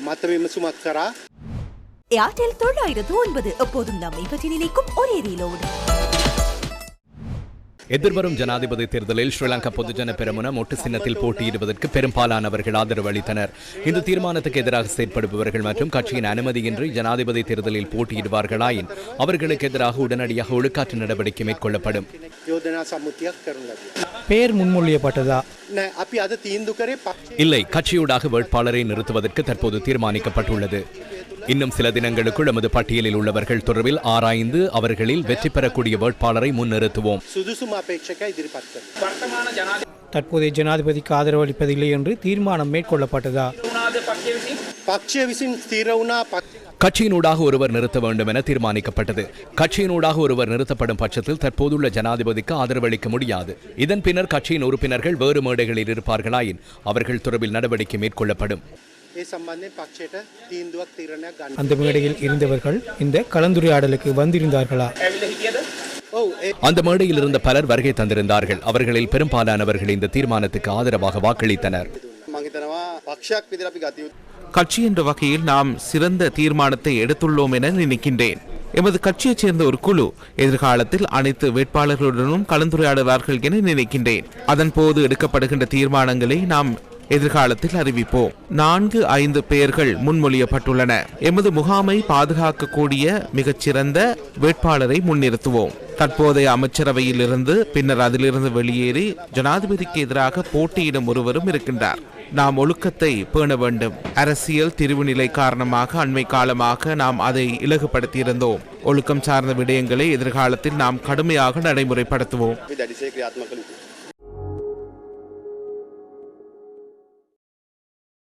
මත විමසුමක් කරා. ஏர்டெல் 909 எப்போதும் நம்மை பற்றி நினைக்கும் ஒரே ரீலோடு. எதிர்வரும் ஜனாதிபதி தேர்தலில் ஸ்ரீலங்கா பொதுஜன பெரமுன மொட்டு சின்னத்தில் போட்டியிடுவதற்கு பெரும்பாலானவர்கள் ஆதரவு அளித்தனர். இந்த தீர்மானத்துக்கு எதிராக செயற்படுபவர்கள் மற்றும் கட்சியின் அனுமதியின்றி ஜனாதிபதி தேர்தலில் போட்டியிடுவார்களாயின் அவர்களுக்கு எதிராக உடனடியாக ஒழுக்காற்று நடவடிக்கை மேற்கொள்ளப்படும். பெயர் முன்மொழியப்பட்டதா? இல்லை, கட்சியூடாக வேட்பாளரை நிறுத்துவதற்கு தற்போது தீர்மானிக்கப்பட்டுள்ளது. இன்னும் சில தினங்களுக்குள் நமது பட்டியலில் உள்ளவர்கள் தொடர்பில் ஆராய்ந்து அவர்களில் வெற்றி பெறக்கூடிய வேட்பாளரை முன்னிறுத்துவோம். தற்போதைய ஜனாதிபதிக்கு ஆதரவு அளிப்பதில்லை என்று தீர்மானம் மேற்கொள்ளப்பட்டதா? கட்சியினூடாக ஒருவர் நிறுத்த வேண்டும் என தீர்மானிக்கப்பட்டது. கட்சியினூடாக ஒருவர் நிறுத்தப்படும் பட்சத்தில் தற்போதுள்ள ஜனாதிபதிக்கு ஆதரவு அளிக்க முடியாது. இதன் பின்னர் கட்சியின் உறுப்பினர்கள் வேறு மேடைகளில் இருப்பார்களாயின் அவர்கள் தொடர்பில் நடவடிக்கை மேற்கொள்ளப்படும். அந்த மேடையில் இருந்தவர்கள் இந்த கலந்துரையாடலுக்கு வந்திருந்தார்களா? அந்த மேடையில் இருந்த பலர் வருகை தந்திருந்தார்கள். அவர்களில் பெரும்பாலானவர்கள் இந்த தீர்மானத்துக்கு ஆதரவாக வாக்களித்தனர். கட்சி என்ற வகையில் நாம் சிறந்த தீர்மானத்தை எடுத்துள்ளோம் என நினைக்கின்றேன். எமது கட்சியைச் சேர்ந்த ஒரு குழு எதிர்காலத்தில் அனைத்து வேட்பாளர்களுடனும் கலந்துரையாடுவார்கள் என நினைக்கின்றேன். அதன் போது எடுக்கப்படுகின்ற தீர்மானங்களை நாம் எதிர்காலத்தில் அறிவிப்போம். 4-5 பெயர்கள் முன்மொழியப்பட்டுள்ளன. எமது முகாமை பாதுகாக்கக்கூடிய மிகச்சிறந்த வேட்பாளரை முன்னிறுத்துவோம். தற்போதைய அமைச்சரவையில் இருந்து பின்னர் அதிலிருந்து வெளியேறி ஜனாதிபதிக்கு எதிராக போட்டியிடும் ஒருவரும் இருக்கின்றார். நாம் ஒழுக்கத்தை பேண வேண்டும். அரசியல் திரிவுநிலை காரணமாக அண்மை காலமாக நாம் அதை இலகுபடுத்தியிருந்தோம். ஒழுக்கம் சார்ந்த விடயங்களை எதிர்காலத்தில் நாம் கடுமையாக நடைமுறைப்படுத்துவோம்.